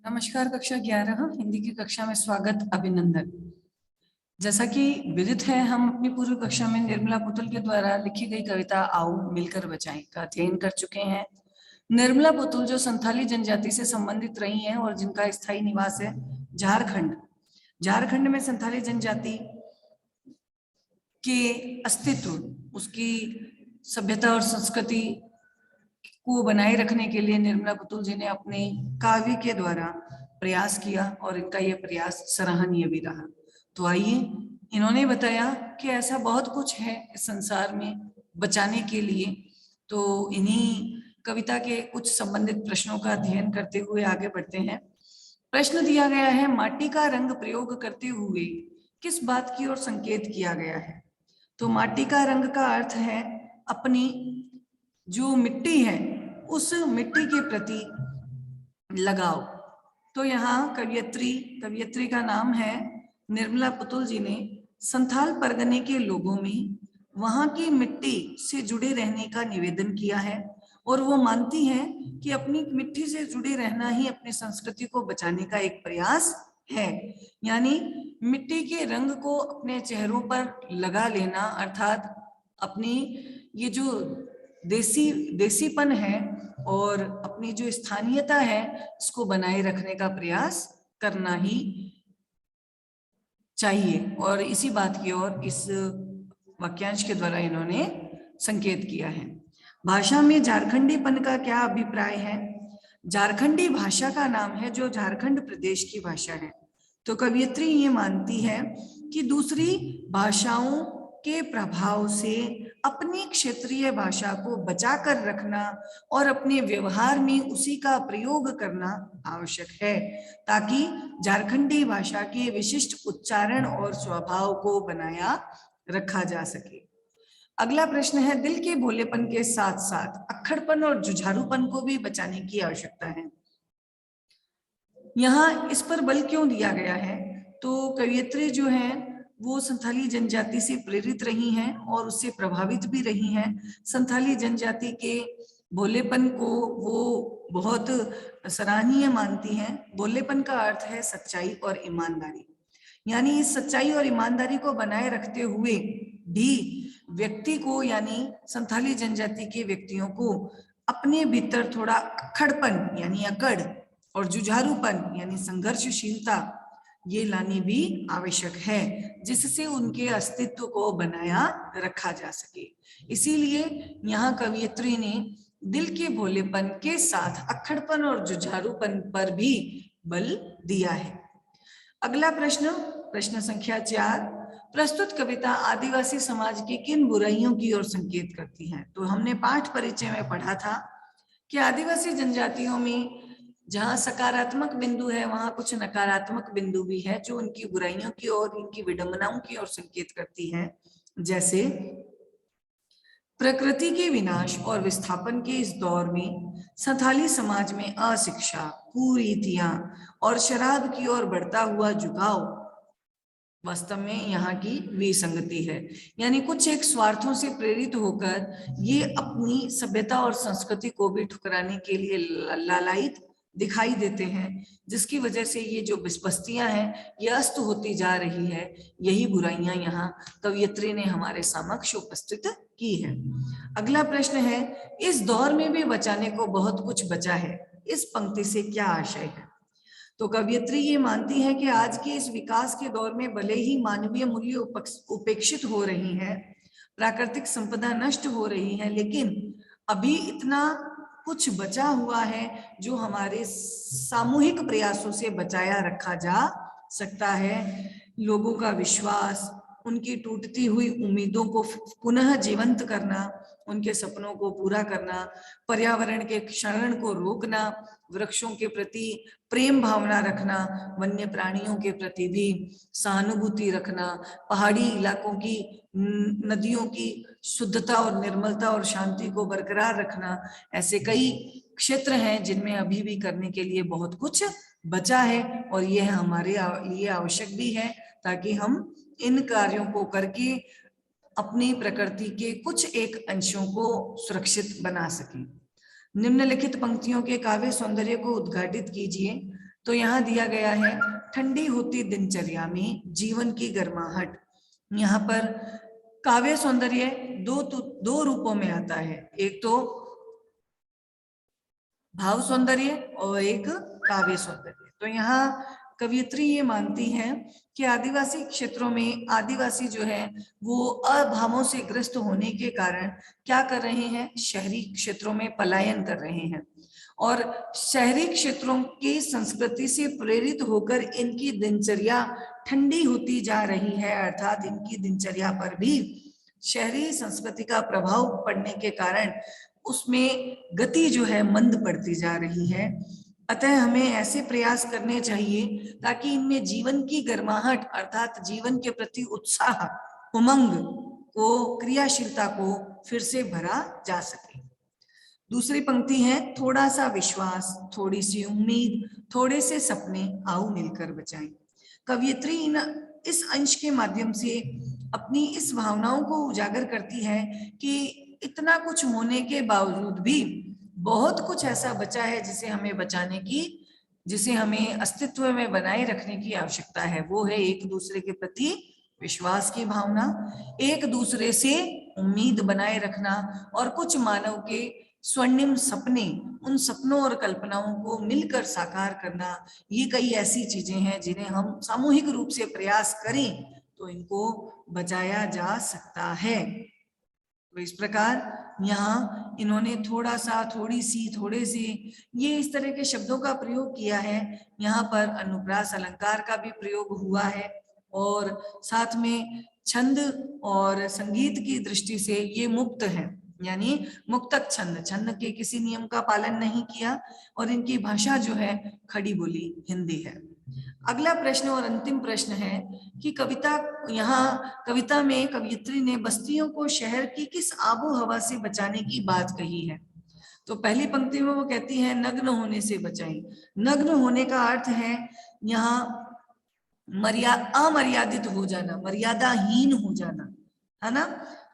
नमस्कार। कक्षा 11 हिंदी की कक्षा में स्वागत, अभिनंदन। जैसा कि विदित है, हम अपनी पूर्व कक्षा में निर्मला पुतुल के द्वारा लिखी गई कविता आओ मिलकर बचाएं का अध्ययन कर चुके हैं। निर्मला पुतुल जो संथाली जनजाति से संबंधित रही हैं और जिनका स्थायी निवास है झारखंड में संथाली जनजाति के अस्तित्व, उसकी सभ्यता और संस्कृति को बनाए रखने के लिए निर्मला पुतुल जी ने अपने काव्य के द्वारा प्रयास किया और इनका यह प्रयास सराहनीय भी रहा। तो आइए, इन्होंने बताया कि ऐसा बहुत कुछ है इस संसार में बचाने के लिए। तो इन्हीं कविता के कुछ संबंधित प्रश्नों का अध्ययन करते हुए आगे बढ़ते हैं। प्रश्न दिया गया है, माटी का रंग प्रयोग करते हुए किस बात की ओर संकेत किया गया है? तो माटी का रंग का अर्थ है अपनी जो मिट्टी है उस मिट्टी के प्रति लगाव। तो यहाँ कवियत्री का नाम है निर्मला पुतुल जी ने संथाल परगने के लोगों में वहां की मिट्टी से जुड़े रहने का निवेदन किया है और वो मानती हैं कि अपनी मिट्टी से जुड़े रहना ही अपनी संस्कृति को बचाने का एक प्रयास है। यानी मिट्टी के रंग को अपने चेहरों पर लगा लेना, अर्थात अपनी ये जो देसीपन है और अपनी जो स्थानीयता है इसको बनाए रखने का प्रयास करना ही चाहिए। और इसी बात की ओर इस वाक्यांश के द्वारा इन्होंने संकेत किया है। भाषा में झारखंडीपन का क्या अभिप्राय है? झारखंडी भाषा का नाम है जो झारखंड प्रदेश की भाषा है। तो कवियत्री ये मानती है कि दूसरी भाषाओं के प्रभाव से अपनी क्षेत्रीय भाषा को बचाकर रखना और अपने व्यवहार में उसी का प्रयोग करना आवश्यक है ताकि झारखंडी भाषा के विशिष्ट उच्चारण और स्वभाव को बनाया रखा जा सके। अगला प्रश्न है, दिल के भोलेपन के साथ साथ अक्खड़पन और जुझारूपन को भी बचाने की आवश्यकता है। यहाँ इस पर बल क्यों दिया गया है? तो कवियत्री जो है वो संथाली जनजाति से प्रेरित रही हैं और उससे प्रभावित भी रही हैं। संथाली जनजाति के भोलेपन को वो बहुत सराहनीय मानती हैं। भोलेपन का अर्थ है सच्चाई और ईमानदारी। यानी इस सच्चाई और ईमानदारी को बनाए रखते हुए भी व्यक्ति को, यानी संथाली जनजाति के व्यक्तियों को अपने भीतर थोड़ा अक्खड़पन यानी अकड़ और जुझारूपन यानी संघर्षशीलता ये लानी भी आवश्यक है, जिससे उनके अस्तित्व को बनाया रखा जा सके। इसीलिए यहाँ कवियत्री ने दिल के भोलेपन के साथ अक्खड़पन और जुझारूपन पर भी बल दिया है। अगला प्रश्न संख्या 4, प्रस्तुत कविता आदिवासी समाज की किन बुराइयों की ओर संकेत करती है? तो हमने पाठ परिचय में पढ़ा था कि आदिवासी जनजातियों में जहां सकारात्मक बिंदु है वहां कुछ नकारात्मक बिंदु भी है जो उनकी बुराइयों की ओर, इनकी विडंबनाओं की ओर संकेत करती है। जैसे प्रकृति के विनाश और विस्थापन के इस दौर में संथाली समाज में अशिक्षा, कुरीतियां और शराब की ओर बढ़ता हुआ झुकाव वास्तव में यहाँ की विसंगति है। यानी कुछ एक स्वार्थों से प्रेरित होकर ये अपनी सभ्यता और संस्कृति को भी ठुकराने के लिए लालायित दिखाई देते हैं, जिसकी वजह से ये जो बस्तियां हैं ये अस्त होती जा रही है। यही बुराइयां यहाँ कवियत्री ने हमारे समक्ष उपस्थित की है। अगला प्रश्न है, इस दौर में भी बचाने को बहुत कुछ बचा है, इस पंक्ति से क्या आशय है? तो कवियत्री ये मानती है कि आज के इस विकास के दौर में भले ही मानवीय मूल्य उपेक्षित हो रही हैं, प्राकृतिक संपदा नष्ट हो रही है, लेकिन अभी इतना कुछ बचा हुआ है जो हमारे सामूहिक प्रयासों से बचाया रखा जा सकता है। लोगों का विश्वास, उनकी टूटती हुई उम्मीदों को पुनः जीवंत करना, उनके सपनों को पूरा करना, पर्यावरण के क्षरण को रोकना, वृक्षों के प्रति प्रेम भावना रखना, वन्य प्राणियों के प्रति भी सहानुभूति रखना, पहाड़ी इलाकों की नदियों की शुद्धता और निर्मलता और शांति को बरकरार रखना, ऐसे कई क्षेत्र हैं जिनमें अभी भी करने के लिए बहुत कुछ बचा है और यह हमारे लिए आवश्यक भी है ताकि हम इन कार्यों को करके अपनी प्रकृति के कुछ एक अंशों को सुरक्षित बना सकें। निम्नलिखित पंक्तियों के काव्य सौंदर्य को उद्घाटित कीजिए। तो यहाँ दिया गया है ठंडी होती दिनचर्या में जीवन की गर्माहट। यहाँ पर काव्य सौंदर्य दो रूपों में आता है, एक तो भाव सौंदर्य और एक काव्य सौंदर्य। तो यहाँ कवियत्री ये मानती है कि आदिवासी क्षेत्रों में आदिवासी जो है वो अभावों से ग्रस्त होने के कारण क्या कर रहे हैं, शहरी क्षेत्रों में पलायन कर रहे हैं और शहरी क्षेत्रों की संस्कृति से प्रेरित होकर इनकी दिनचर्या ठंडी होती जा रही है, अर्थात इनकी दिनचर्या पर भी शहरी संस्कृति का प्रभाव पड़ने के कारण उसमें गति जो है मंद पड़ती जा रही है। अतः हमें ऐसे प्रयास करने चाहिए ताकि इनमें जीवन की गर्माहट अर्थात जीवन के प्रति उत्साह, उमंग को, क्रियाशीलता को फिर से भरा जा सके। दूसरी पंक्ति है थोड़ा सा विश्वास, थोड़ी सी उम्मीद, थोड़े से सपने, आओ मिलकर बचाएं। कवियत्री इस अंश के माध्यम से अपनी इस भावनाओं को उजागर करती है कि इतना कुछ होने के बावजूद भी बहुत कुछ ऐसा बचा है जिसे हमें बचाने की, जिसे हमें अस्तित्व में बनाए रखने की आवश्यकता है। वो है एक दूसरे के प्रति विश्वास की भावना, एक दूसरे से उम्मीद बनाए रखना और कुछ मानव के स्वर्णिम सपने, उन सपनों और कल्पनाओं को मिलकर साकार करना। ये कई ऐसी चीजें हैं जिन्हें हम सामूहिक रूप से प्रयास करें तो इनको बचाया जा सकता है। तो इस प्रकार यहाँ इन्होंने थोड़ा सा, थोड़ी सी, थोड़े से, ये इस तरह के शब्दों का प्रयोग किया है। यहाँ पर अनुप्रास अलंकार का भी प्रयोग हुआ है और साथ में छंद और संगीत की दृष्टि से ये मुक्त है, यानी मुक्तक छंद, छंद के किसी नियम का पालन नहीं किया और इनकी भाषा जो है खड़ी बोली हिंदी है। अगला प्रश्न और अंतिम प्रश्न है कि कविता में कवियत्री ने बस्तियों को शहर की किस आबो हवा से बचाने की बात कही है। तो पहली पंक्ति में वो कहती है नग्न होने से बचाएं। नग्न होने का अर्थ है यहाँ अमर्यादित हो जाना, मर्यादाहीन हो जाना, है ना।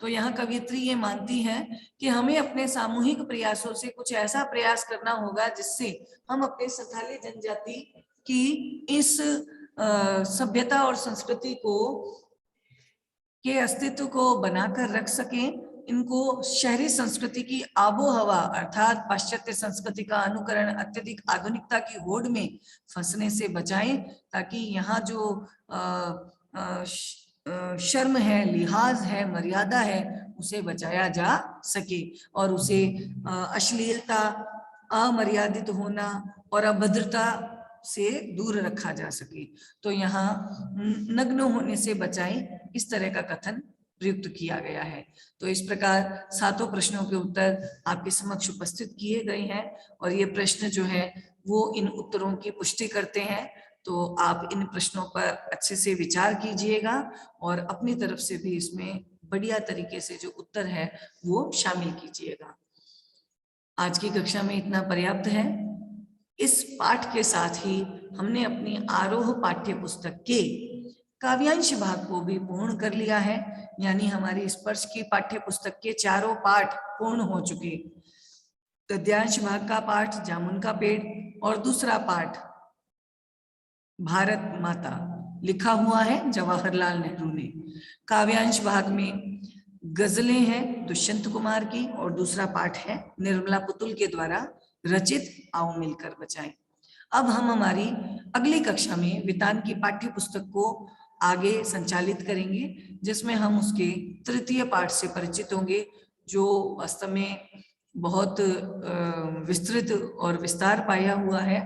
तो यहाँ कवियत्री ये मानती है कि हमें अपने सामूहिक प्रयासों से कुछ ऐसा प्रयास करना होगा जिससे हम अपने संथाली जनजाति कि इस सभ्यता और संस्कृति को के अस्तित्व को बनाकर रख सकें, इनको शहरी संस्कृति की आबो हवा अर्थात पाश्चात्य संस्कृति का अनुकरण, अत्यधिक आधुनिकता की होड़ में फंसने से बचाएं, ताकि यहाँ जो शर्म है, लिहाज है, मर्यादा है, उसे बचाया जा सके और उसे अश्लीलता, अमर्यादित होना और अभद्रता से दूर रखा जा सके। तो यहाँ नग्न होने से बचाएं, इस तरह का कथन प्रयुक्त किया गया है। तो इस प्रकार सातों प्रश्नों के उत्तर आपके समक्ष उपस्थित किए गए हैं और ये प्रश्न जो है वो इन उत्तरों की पुष्टि करते हैं। तो आप इन प्रश्नों पर अच्छे से विचार कीजिएगा और अपनी तरफ से भी इसमें बढ़िया तरीके से जो उत्तर है वो शामिल कीजिएगा। आज की कक्षा में इतना पर्याप्त है। इस पाठ के साथ ही हमने अपनी आरोह पाठ्य पुस्तक के काव्यांश भाग को भी पूर्ण कर लिया है, यानी हमारी स्पर्श की पाठ्य पुस्तक के चारों पाठ पूर्ण हो चुके। गद्यांश भाग का पाठ जामुन का पेड़ और दूसरा पाठ भारत माता लिखा हुआ है जवाहरलाल नेहरू ने। काव्यांश भाग में गजलें हैं दुष्यंत कुमार की और दूसरा पाठ है निर्मला पुतुल के द्वारा रचित आओ मिलकर बचाएं। अब हम हमारी अगली कक्षा में वितान की पाठ्य पुस्तक को आगे संचालित करेंगे, जिसमें हम उसके तृतीय पाठ से परिचित होंगे, जो वास्तव में बहुत विस्तृत और विस्तार पाया हुआ है,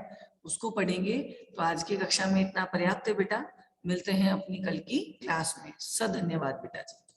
उसको पढ़ेंगे। तो आज की कक्षा में इतना पर्याप्त है बेटा, मिलते हैं अपनी कल की क्लास में। धन्यवाद बेटा जी।